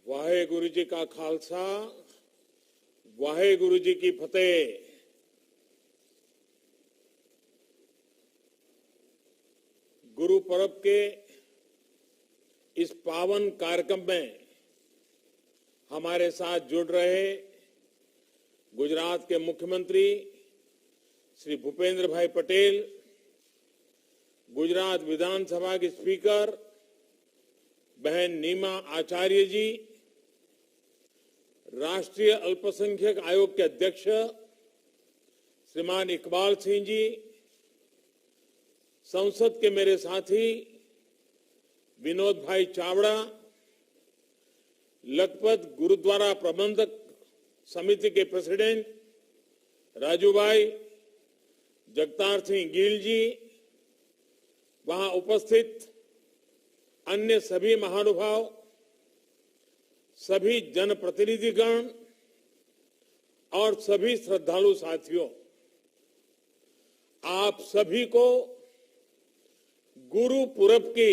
वाहेगुरु जी का खालसा, वाहेगुरु जी की फतेह। गुरु पर्व के इस पावन कार्यक्रम में हमारे साथ जुड़ रहे गुजरात के मुख्यमंत्री श्री भूपेंद्र भाई पटेल, गुजरात विधानसभा की स्पीकर बहन नीमा आचार्य जी, राष्ट्रीय अल्पसंख्यक आयोग के अध्यक्ष श्रीमान इकबाल सिंह जी, संसद के मेरे साथी विनोद भाई चावड़ा, लखपत गुरुद्वारा प्रबंधक समिति के प्रेसिडेंट राजू भाई, जगतार सिंह गिल जी, वहां उपस्थित अन्य सभी महानुभाव, सभी जनप्रतिनिधिगण और सभी श्रद्धालु साथियों, आप सभी को गुरु पुरब की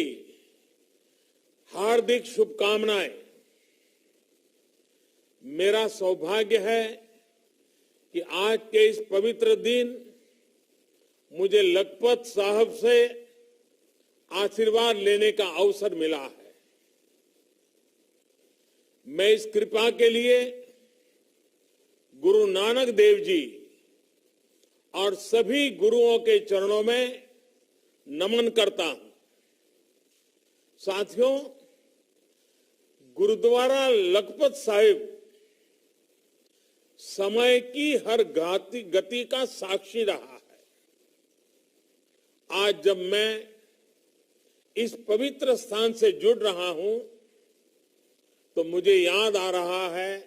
हार्दिक शुभकामनाएं। मेरा सौभाग्य है कि आज के इस पवित्र दिन मुझे लखपत साहब से आशीर्वाद लेने का अवसर मिला है। मैं इस कृपा के लिए गुरु नानक देव जी और सभी गुरुओं के चरणों में नमन करता हूं। साथियों, गुरुद्वारा लखपत साहिब समय की हर गति का साक्षी रहा है। आज जब मैं इस पवित्र स्थान से जुड़ रहा हूं तो मुझे याद आ रहा है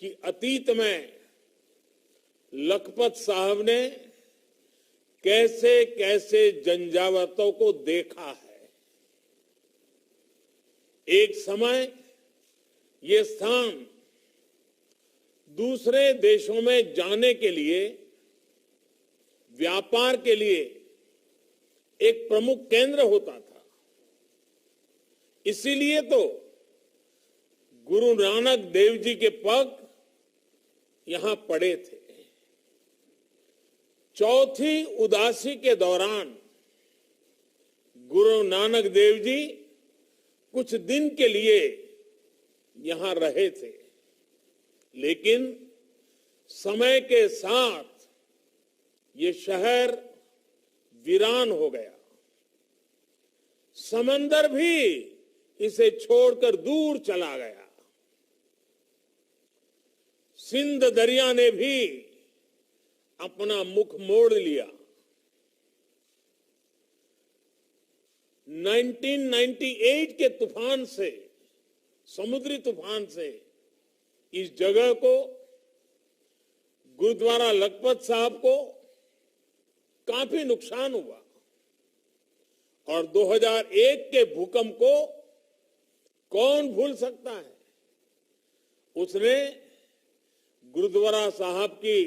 कि अतीत में लखपत साहब ने कैसे कैसे झंझावातों को देखा है। एक समय ये स्थान दूसरे देशों में जाने के लिए, व्यापार के लिए एक प्रमुख केंद्र होता था। इसीलिए तो गुरु नानक देव जी के पग यहां पड़े थे। चौथी उदासी के दौरान गुरु नानक देव जी कुछ दिन के लिए यहां रहे थे, लेकिन समय के साथ ये शहर वीरान हो गया। समंदर भी इसे छोड़कर दूर चला गया। सिंध दरिया ने भी अपना मुख मोड़ लिया। 1998 के तूफान से, समुद्री तूफान से इस जगह को, गुरुद्वारा लखपत साहब को काफी नुकसान हुआ और 2001 के भूकंप को कौन भूल सकता है। उसने गुरुद्वारा साहब की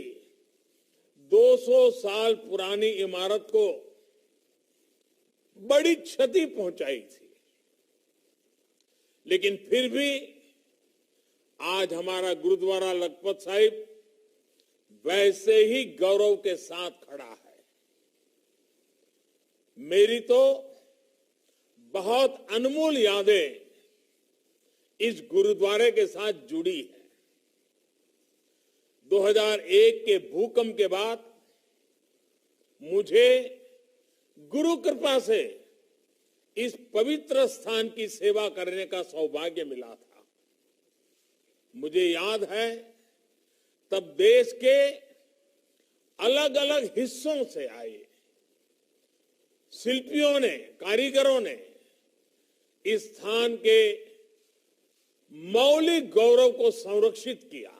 200 साल पुरानी इमारत को बड़ी क्षति पहुंचाई थी, लेकिन फिर भी आज हमारा गुरुद्वारा लखपत साहिब वैसे ही गौरव के साथ खड़ा है। मेरी तो बहुत अनमोल यादें इस गुरुद्वारे के साथ जुड़ी है। 2001 के भूकंप के बाद मुझे गुरु कृपा से इस पवित्र स्थान की सेवा करने का सौभाग्य मिला था। मुझे याद है तब देश के अलग अलग हिस्सों से आए शिल्पियों ने, कारीगरों ने इस स्थान के मौलिक गौरव को संरक्षित किया।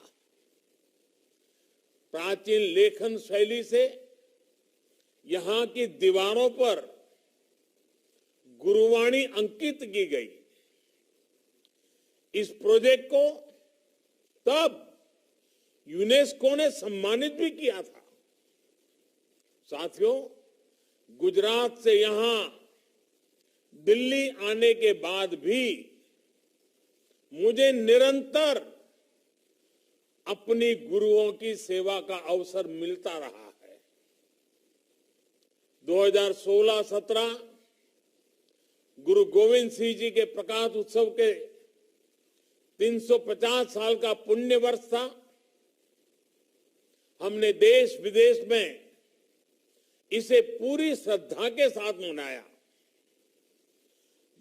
प्राचीन लेखन शैली से यहां की दीवारों पर गुरुवाणी अंकित की गई। इस प्रोजेक्ट को तब यूनेस्को ने सम्मानित भी किया था। साथियों, गुजरात से यहां दिल्ली आने के बाद भी मुझे निरंतर अपनी गुरुओं की सेवा का अवसर मिलता रहा है। 2016-17 गुरु गोविंद सिंह जी के प्रकाश उत्सव के 350 साल का पुण्य वर्ष था। हमने देश विदेश में इसे पूरी श्रद्धा के साथ मनाया।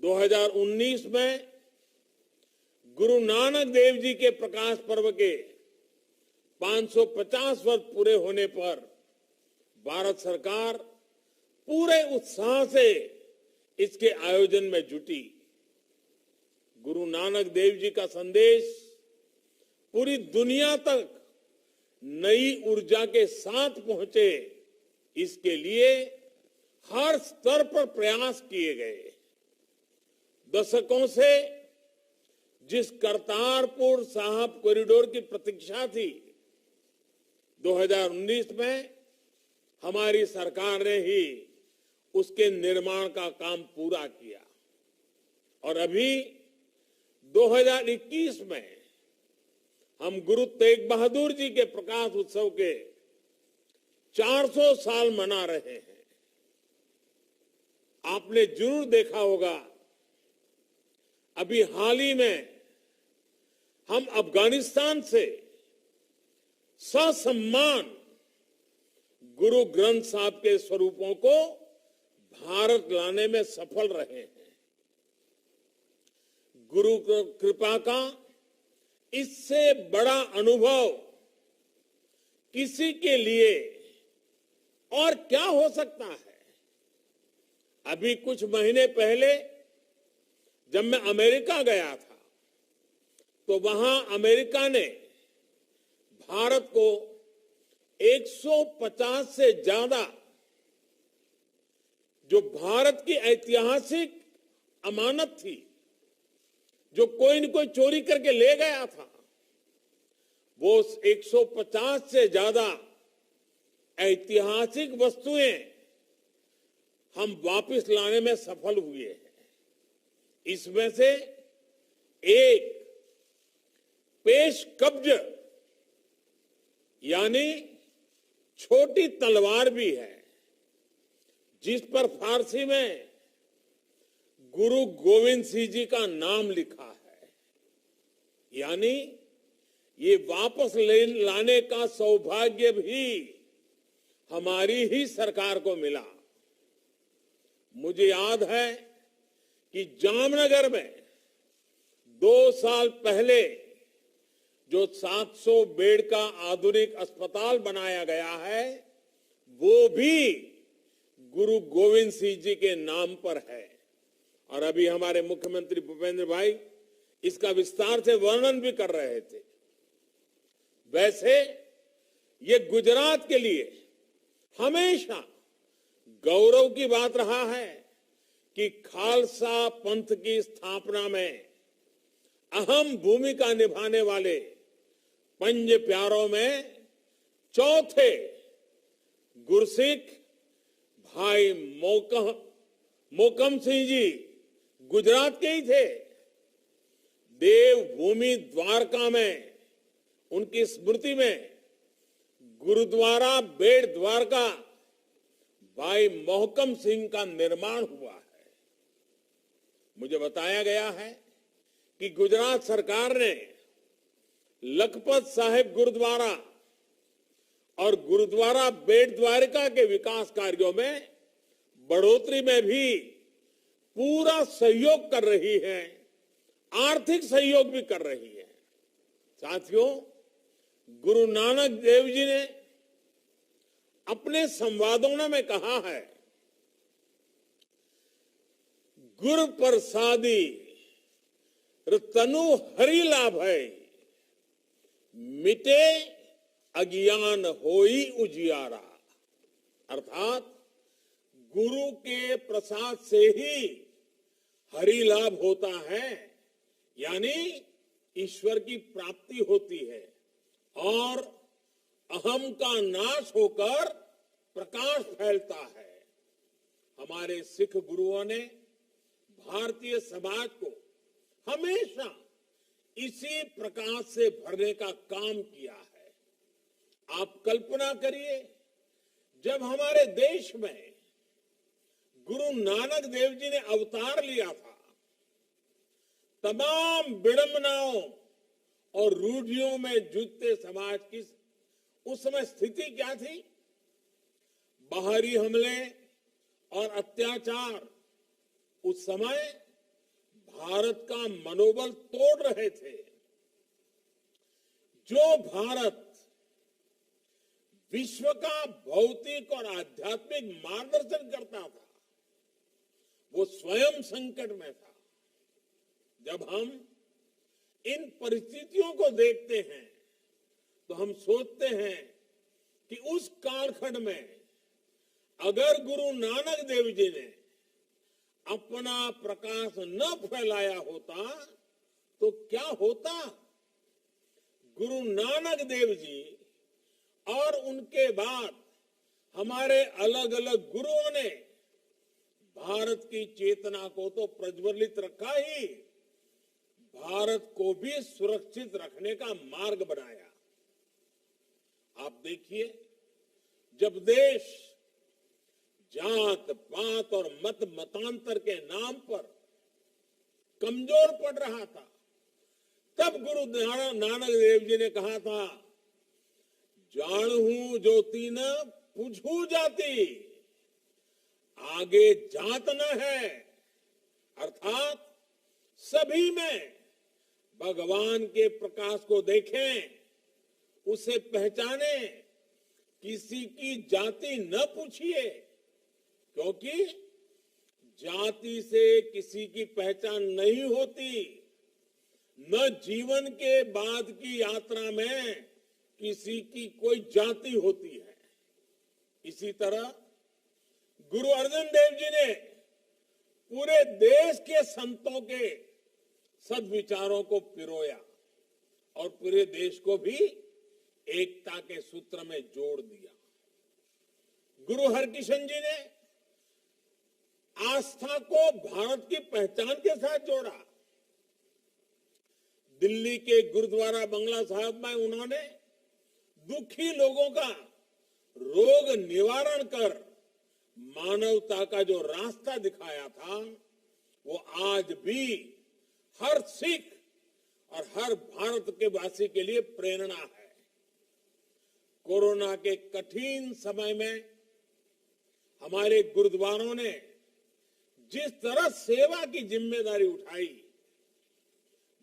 2019 में गुरु नानक देव जी के प्रकाश पर्व के 550 वर्ष पूरे होने पर भारत सरकार पूरे उत्साह से इसके आयोजन में जुटी। गुरु नानक देव जी का संदेश पूरी दुनिया तक नई ऊर्जा के साथ पहुंचे, इसके लिए हर स्तर पर प्रयास किए गए। दशकों से जिस करतारपुर साहिब कॉरिडोर की प्रतीक्षा थी, 2019 में हमारी सरकार ने ही उसके निर्माण का काम पूरा किया और अभी 2021 में हम गुरु तेग बहादुर जी के प्रकाश उत्सव के 400 साल मना रहे हैं। आपने जरूर देखा होगा, अभी हाल ही में हम अफगानिस्तान से ससम्मान गुरु ग्रंथ साहब के स्वरूपों को भारत लाने में सफल रहे हैं। गुरु कृपा का इससे बड़ा अनुभव किसी के लिए और क्या हो सकता है। अभी कुछ महीने पहले जब मैं अमेरिका गया था, तो वहां अमेरिका ने भारत को 150 से ज्यादा जो भारत की ऐतिहासिक अमानत थी, जो कोई न कोई चोरी करके ले गया था, वो 150 से ज्यादा ऐतिहासिक वस्तुएं हम वापस लाने में सफल हुए हैं। इसमें से एक पेश कब्ज यानी छोटी तलवार भी है, जिस पर फारसी में गुरु गोविंद सिंह जी का नाम लिखा है। यानी ये वापस लाने का सौभाग्य भी हमारी ही सरकार को मिला। मुझे याद है कि जामनगर में 2 साल पहले जो 700 बेड का आधुनिक अस्पताल बनाया गया है, वो भी गुरु गोविंद सिंह जी के नाम पर है। और अभी हमारे मुख्यमंत्री भूपेंद्र भाई इसका विस्तार से वर्णन भी कर रहे थे। वैसे ये गुजरात के लिए हमेशा गौरव की बात रहा है कि खालसा पंथ की स्थापना में अहम भूमिका निभाने वाले पंज प्यारों में चौथे गुरसिख भाई मोकम सिंह जी गुजरात के ही थे। देवभूमि द्वारका में उनकी स्मृति में गुरुद्वारा बेट द्वारका भाई मोहकम सिंह का निर्माण हुआ है। मुझे बताया गया है कि गुजरात सरकार ने लखपत साहिब गुरुद्वारा और गुरुद्वारा बेट द्वारका के विकास कार्यों में बढ़ोतरी में भी पूरा सहयोग कर रही है, आर्थिक सहयोग भी कर रही है। साथियों, गुरु नानक देव जी ने अपने संवादों में कहा है, गुरु प्रसादी तनु हरि लाभ है, मिटे अज्ञान होई उजियारा। अर्थात गुरु के प्रसाद से ही हरि लाभ होता है, यानी ईश्वर की प्राप्ति होती है और अहम का नाश होकर प्रकाश फैलता है। हमारे सिख गुरुओं ने भारतीय समाज को हमेशा इसी प्रकाश से भरने का काम किया है। आप कल्पना करिए, जब हमारे देश में गुरु नानक देव जी ने अवतार लिया था, तमाम विडंबनाओं और रूढ़ियों में जूझते समाज की उस समय स्थिति क्या थी? बाहरी हमले और अत्याचार उस समय भारत का मनोबल तोड़ रहे थे। जो भारत विश्व का भौतिक और आध्यात्मिक मार्गदर्शन करता था, वो स्वयं संकट में था। जब हम इन परिस्थितियों को देखते हैं तो हम सोचते हैं कि उस कालखंड में अगर गुरु नानक देव जी ने अपना प्रकाश न फैलाया होता तो क्या होता? गुरु नानक देव जी और उनके बाद हमारे अलग अलग गुरुओं ने भारत की चेतना को तो प्रज्वलित रखा ही, भारत को भी सुरक्षित रखने का मार्ग बनाया। आप देखिए, जब देश जात पात और मत मतांतर के नाम पर कमजोर पड़ रहा था, तब गुरु नानक देव जी ने कहा था, जानहू ज्योति न पूछू जाति, आगे जात न है। अर्थात सभी में भगवान के प्रकाश को देखें, उसे पहचाने, किसी की जाति न पूछिए, क्योंकि जाति से किसी की पहचान नहीं होती। न जीवन के बाद की यात्रा में किसी की कोई जाति होती है। इसी तरह गुरु अर्जन देव जी ने पूरे देश के संतों के सद्विचारों को पिरोया और पूरे देश को भी एकता के सूत्र में जोड़ दिया। गुरु हरकिशन जी ने आस्था को भारत की पहचान के साथ जोड़ा। दिल्ली के गुरुद्वारा बंगला साहब में उन्होंने दुखी लोगों का रोग निवारण कर मानवता का जो रास्ता दिखाया था, वो आज भी हर सिख और हर भारत के वासी के लिए प्रेरणा है। कोरोना के कठिन समय में हमारे गुरुद्वारों ने जिस तरह सेवा की जिम्मेदारी उठाई,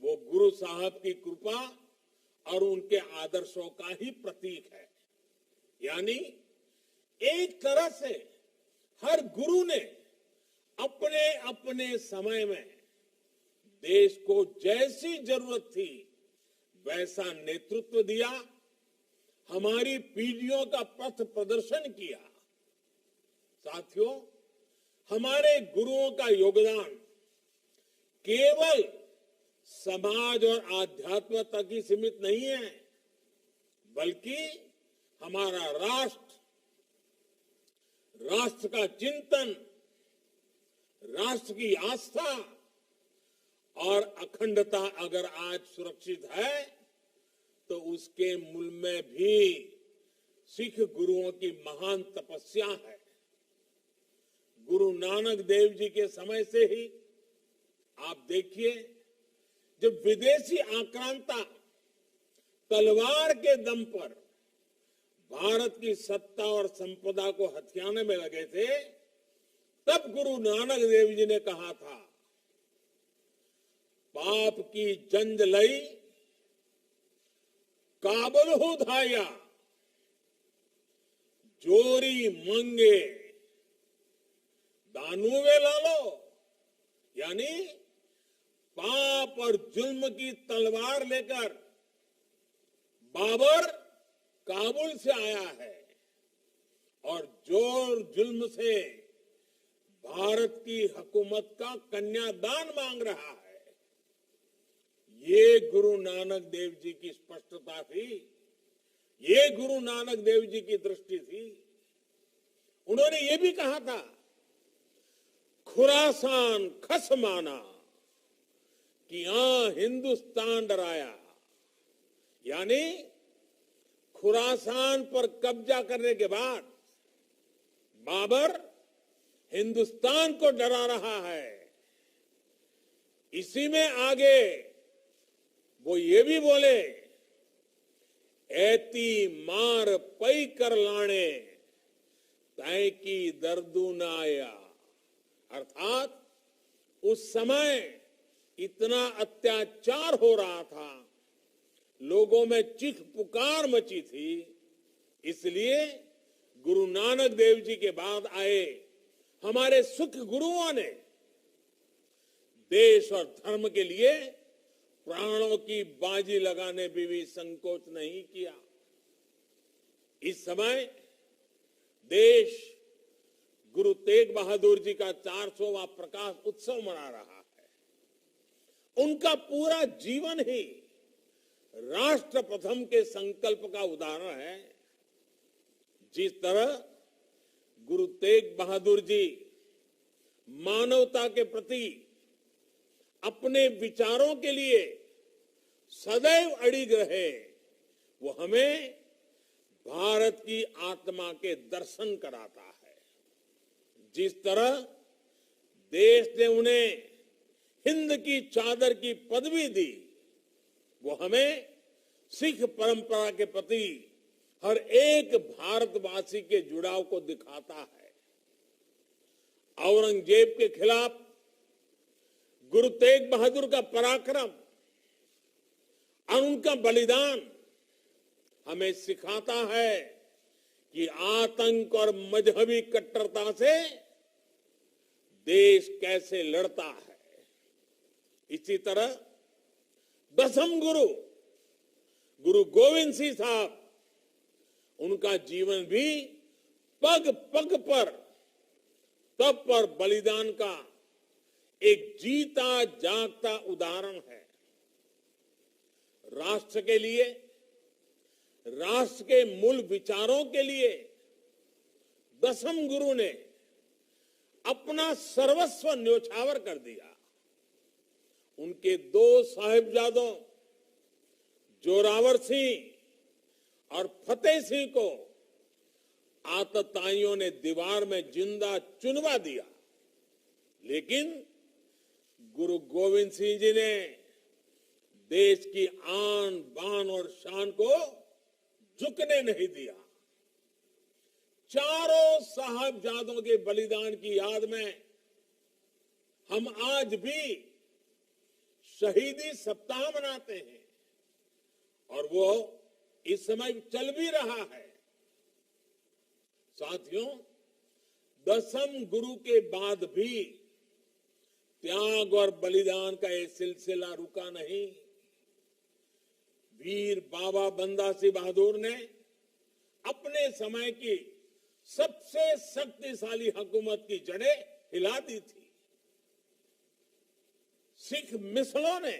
वो गुरु साहब की कृपा और उनके आदर्शों का ही प्रतीक है। यानी एक तरह से हर गुरु ने अपने अपने समय में देश को जैसी जरूरत थी वैसा नेतृत्व दिया, हमारी पीढ़ियों का पथ प्रदर्शन किया। साथियों, हमारे गुरुओं का योगदान केवल समाज और आध्यात्म तक ही सीमित नहीं है, बल्कि हमारा राष्ट्र का चिंतन, राष्ट्र की आस्था और अखंडता अगर आज सुरक्षित है तो उसके मूल में भी सिख गुरुओं की महान तपस्या है। गुरु नानक देव जी के समय से ही आप देखिए, जब विदेशी आक्रांता तलवार के दम पर भारत की सत्ता और संपदा को हथियाने में लगे थे, तब गुरु नानक देव जी ने कहा था, पाप की जंज लई काबुल हो धाया, जोरी मंगे दानुवे लालो। यानी पाप और जुल्म की तलवार लेकर बाबर काबुल से आया है और जोर जुल्म से भारत की हुकूमत का कन्यादान मांग रहा है। ये गुरु नानक देव जी की स्पष्टता थी, ये गुरु नानक देव जी की दृष्टि थी। उन्होंने ये भी कहा था, खुरासान खसमाना कि हिंदुस्तान डराया, यानी खुरासान पर कब्जा करने के बाद बाबर हिंदुस्तान को डरा रहा है। इसी में आगे वो ये भी बोले, ऐती मार पई कर लाने तय की दर्दू न आया। अर्थात उस समय इतना अत्याचार हो रहा था, लोगों में चीख पुकार मची थी, इसलिए गुरु नानक देव जी के बाद आए हमारे सुख गुरुओं ने देश और धर्म के लिए प्राणों की बाजी लगाने में भी संकोच नहीं किया। इस समय देश गुरु तेग बहादुर जी का 400वां प्रकाश उत्सव मना रहा है। उनका पूरा जीवन ही राष्ट्र प्रथम के संकल्प का उदाहरण है। जिस तरह गुरु तेग बहादुर जी मानवता के प्रति अपने विचारों के लिए सदैव अडिग रहे, वो हमें भारत की आत्मा के दर्शन कराता है। जिस तरह देश ने उन्हें हिंद की चादर की पदवी दी, वो हमें सिख परंपरा के प्रति हर एक भारतवासी के जुड़ाव को दिखाता है। औरंगजेब के खिलाफ गुरु तेग बहादुर का पराक्रम और उनका बलिदान हमें सिखाता है कि आतंक और मजहबी कट्टरता से देश कैसे लड़ता है। इसी तरह दसम गुरु गुरु गोविंद सिंह साहब, उनका जीवन भी पग पग पर तप पर बलिदान का एक जीता जागता उदाहरण है। राष्ट्र के लिए, राष्ट्र के मूल विचारों के लिए दसम गुरु ने अपना सर्वस्व न्योछावर कर दिया। उनके दो साहिबजादों जोरावर सिंह और फतेह सिंह को आतताइयों ने दीवार में जिंदा चुनवा दिया, लेकिन गुरु गोविंद सिंह जी ने देश की आन बान और शान को झुकने नहीं दिया। चारों साहिबजादों के बलिदान की याद में हम आज भी शहीदी सप्ताह मनाते हैं और वो इस समय चल भी रहा है। साथियों, दसम गुरु के बाद भी त्याग और बलिदान का ये सिलसिला रुका नहीं। वीर बाबा बंदा सिंह बहादुर ने अपने समय की सबसे शक्तिशाली हुकूमत की जड़ें हिला दी थी। सिख मिसलों ने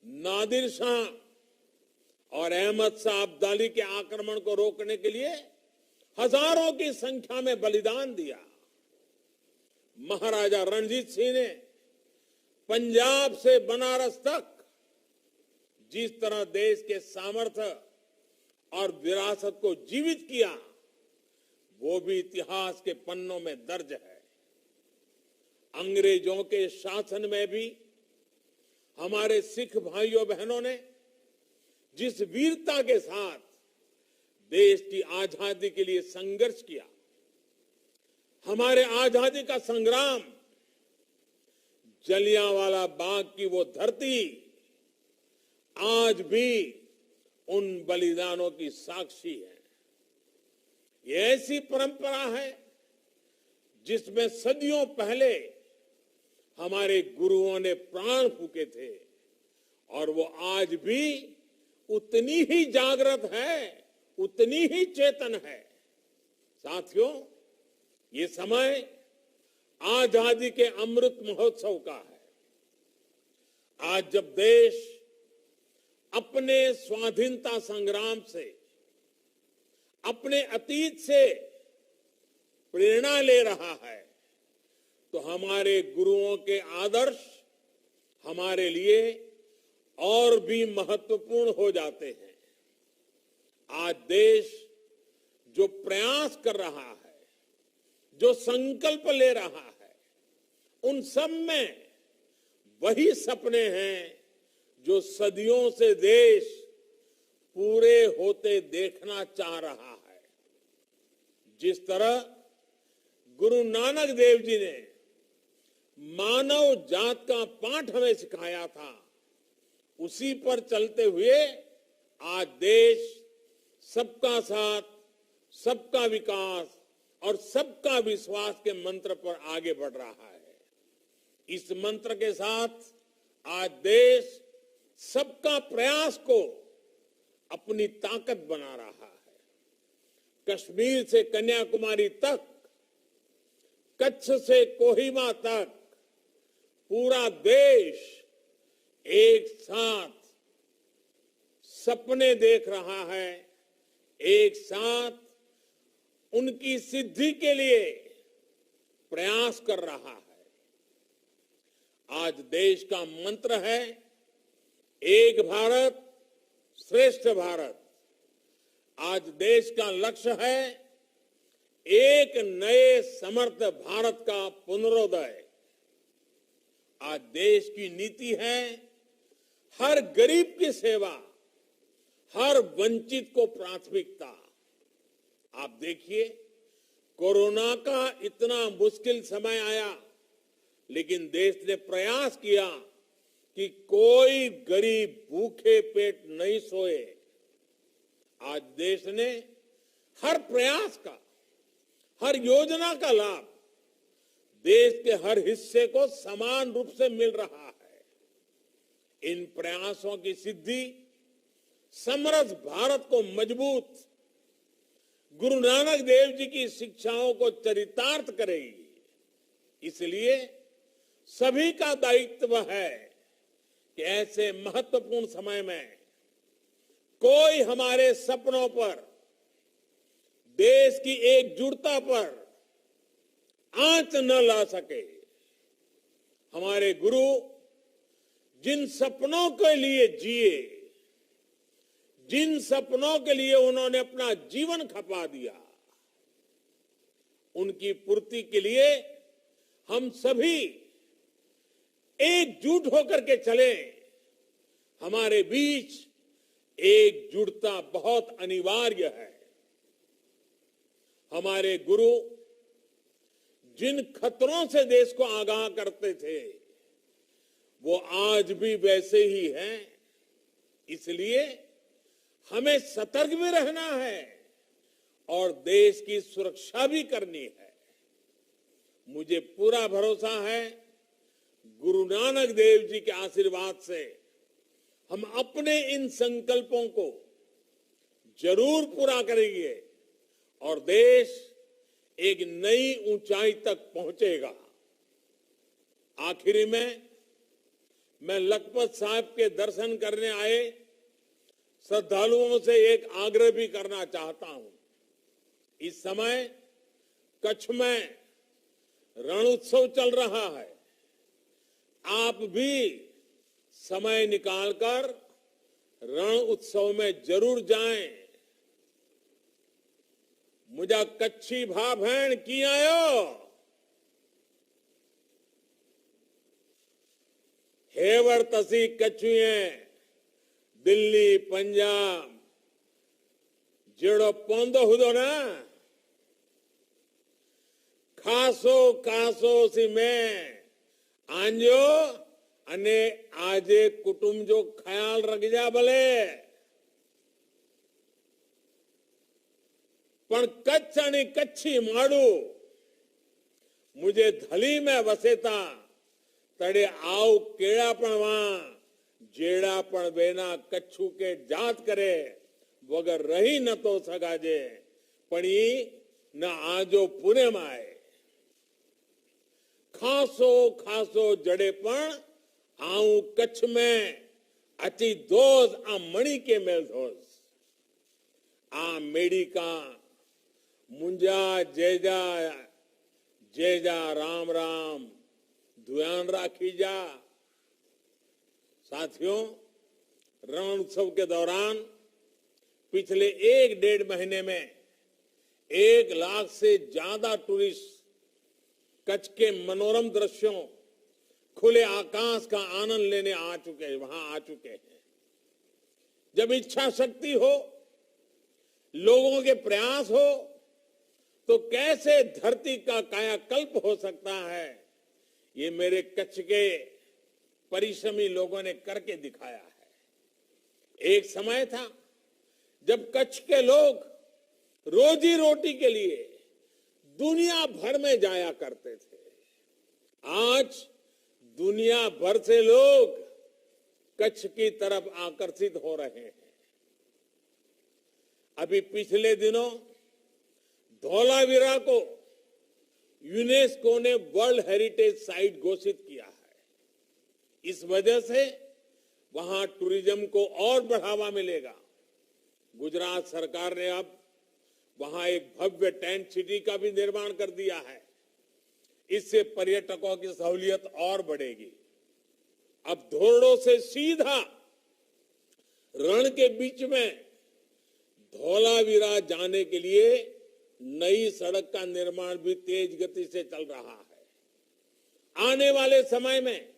नादिर शाह और अहमद शाह अब्दाली के आक्रमण को रोकने के लिए हजारों की संख्या में बलिदान दिया। महाराजा रणजीत सिंह ने पंजाब से बनारस तक जिस तरह देश के सामर्थ्य और विरासत को जीवित किया, वो भी इतिहास के पन्नों में दर्ज है। अंग्रेजों के शासन में भी हमारे सिख भाइयों बहनों ने जिस वीरता के साथ देश की आजादी के लिए संघर्ष किया, हमारे आजादी का संग्राम, जलियांवाला बाग की वो धरती आज भी उन बलिदानों की साक्षी है। ये ऐसी परंपरा है जिसमें सदियों पहले हमारे गुरुओं ने प्राण फूके थे और वो आज भी उतनी ही जागृत है, उतनी ही चेतन है। साथियों, ये समय आजादी के अमृत महोत्सव का है। आज जब देश अपने स्वाधीनता संग्राम से, अपने अतीत से प्रेरणा ले रहा है, तो हमारे गुरुओं के आदर्श हमारे लिए और भी महत्वपूर्ण हो जाते हैं। आज देश जो प्रयास कर रहा है, जो संकल्प ले रहा है, उन सब में वही सपने हैं जो सदियों से देश पूरे होते देखना चाह रहा है। जिस तरह गुरु नानक देव जी ने मानव जात का पाठ हमें सिखाया था, उसी पर चलते हुए आज देश सबका साथ, सबका विकास और सबका विश्वास के मंत्र पर आगे बढ़ रहा है। इस मंत्र के साथ आज देश सबका प्रयास को अपनी ताकत बना रहा है। कश्मीर से कन्याकुमारी तक, कच्छ से कोहिमा तक पूरा देश एक साथ सपने देख रहा है, एक साथ उनकी सिद्धि के लिए प्रयास कर रहा है। आज देश का मंत्र है एक भारत श्रेष्ठ भारत। आज देश का लक्ष्य है एक नए समर्थ भारत का पुनरोदय। आज देश की नीति है हर गरीब की सेवा, हर वंचित को प्राथमिकता। आप देखिए, कोरोना का इतना मुश्किल समय आया, लेकिन देश ने प्रयास किया कि कोई गरीब भूखे पेट नहीं सोए। आज देश ने हर प्रयास का, हर योजना का लाभ देश के हर हिस्से को समान रूप से मिल रहा है। इन प्रयासों की सिद्धि समृद्ध भारत को मजबूत, गुरु नानक देव जी की शिक्षाओं को चरितार्थ करेगी। इसलिए सभी का दायित्व है कि ऐसे महत्वपूर्ण समय में कोई हमारे सपनों पर, देश की एकजुटता पर आंच न ला सके। हमारे गुरु जिन सपनों के लिए जिए, जिन सपनों के लिए उन्होंने अपना जीवन खपा दिया, उनकी पूर्ति के लिए हम सभी एकजुट होकर के चले। हमारे बीच एकजुटता बहुत अनिवार्य है। हमारे गुरु जिन खतरों से देश को आगाह करते थे, वो आज भी वैसे ही हैं। इसलिए हमें सतर्क भी रहना है और देश की सुरक्षा भी करनी है। मुझे पूरा भरोसा है गुरु नानक देव जी के आशीर्वाद से हम अपने इन संकल्पों को जरूर पूरा करेंगे और देश एक नई ऊंचाई तक पहुंचेगा। आखिरी में मैं लखपत साहब के दर्शन करने आए श्रद्धालुओं से एक आग्रह भी करना चाहता हूं। इस समय कच्छ में रण उत्सव चल रहा है। आप भी समय निकालकर रण उत्सव में जरूर जाएं। मुझा कच्छी भा भेण की आयो, हेवर तसी कच्छुए दिल्ली पंजाब जेड़ो पौंदो हुदो ना, खासो खासो सी मैं आंजो अने आजे कुटुंब जो ख्याल रखजा भले। पण कच्छ आणि कच्छी माडू मुझे धली में वसेता तड़े आव केड़ा पण वहां जेड़ा पण बेना कच्छू के जात करे वगर रही न तो सगाजे पणी न आजो पुणे में आए। खासो खासो जड़े पण आऊं कच्छ में अची दोज आ मणि के मेल दोज आ मेड़ी का मुंजा जेजा जेजा राम राम ध्यान राखी जा। साथियों, रण उत्सव के दौरान पिछले 1-1.5 महीने में 1 लाख से ज्यादा टूरिस्ट कच्छ के मनोरम दृश्यों, खुले आकाश का आनंद लेने वहां आ चुके हैं। जब इच्छा शक्ति हो, लोगों के प्रयास हो, तो कैसे धरती का कायाकल्प हो सकता है, ये मेरे कच्छ के परिश्रमी लोगों ने करके दिखाया है। एक समय था जब कच्छ के लोग रोजी रोटी के लिए दुनिया भर में जाया करते थे। आज दुनिया भर से लोग कच्छ की तरफ आकर्षित हो रहे हैं। अभी पिछले दिनों धौलावीरा को यूनेस्को ने वर्ल्ड हेरिटेज साइट घोषित किया है। इस वजह से वहां टूरिज्म को और बढ़ावा मिलेगा। गुजरात सरकार ने अब वहां एक भव्य टेंट सिटी का भी निर्माण कर दिया है। इससे पर्यटकों की सहूलियत और बढ़ेगी। अब धोरडो से सीधा रण के बीच में धौलावीरा जाने के लिए नई सड़क का निर्माण भी तेज गति से चल रहा है। आने वाले समय में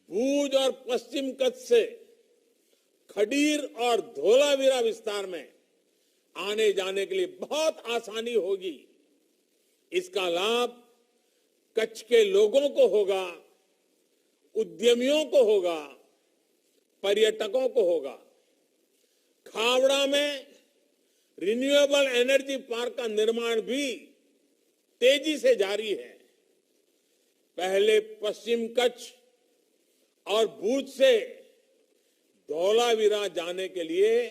भूज और पश्चिम कच्छ से खडीर और धौलावीरा विस्तार में आने जाने के लिए बहुत आसानी होगी। इसका लाभ कच्छ के लोगों को होगा, उद्यमियों को होगा, पर्यटकों को होगा। खावड़ा में रिन्यूएबल एनर्जी पार्क का निर्माण भी तेजी से जारी है। पहले पश्चिम कच्छ और भूज से धौलावीरा जाने के लिए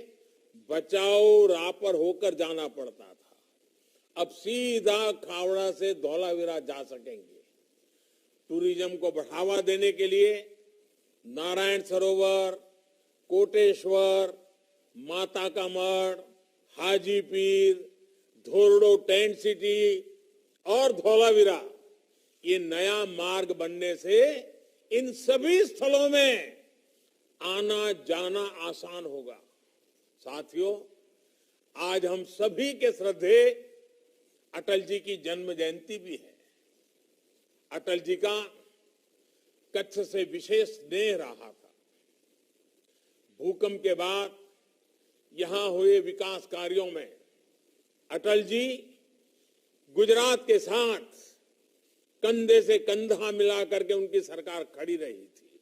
बचाव रापर होकर जाना पड़ता था। अब सीधा खावड़ा से धौलावीरा जा सकेंगे। टूरिज्म को बढ़ावा देने के लिए नारायण सरोवर, कोटेश्वर, माता का मठ, हाजीपीर, धोरडो टेंट सिटी और धौलावीरा, ये नया मार्ग बनने से इन सभी स्थलों में आना जाना आसान होगा। साथियों, आज हम सभी के श्रद्धेय अटल जी की जन्म जयंती भी है। अटल जी का कच्छ से विशेष स्नेह रहा था। भूकंप के बाद यहां हुए विकास कार्यों में अटल जी गुजरात के साथ कंधे से कंधा मिलाकर के उनकी सरकार खड़ी रही थी।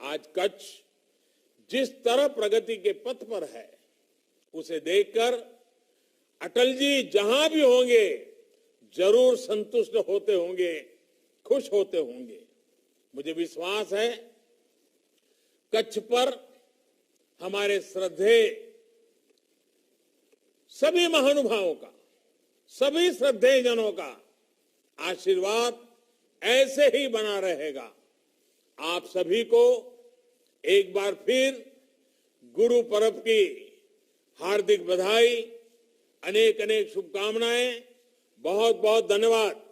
आज कच्छ जिस तरह प्रगति के पथ पर है, उसे देखकर अटल जी जहां भी होंगे जरूर संतुष्ट होते होंगे, खुश होते होंगे। मुझे विश्वास है कच्छ पर हमारे श्रद्धेय सभी महानुभावों का, सभी श्रद्धेय जनों का आशीर्वाद ऐसे ही बना रहेगा। आप सभी को एक बार फिर गुरु पर्व की हार्दिक बधाई, अनेक अनेक शुभकामनाएं। बहुत बहुत धन्यवाद।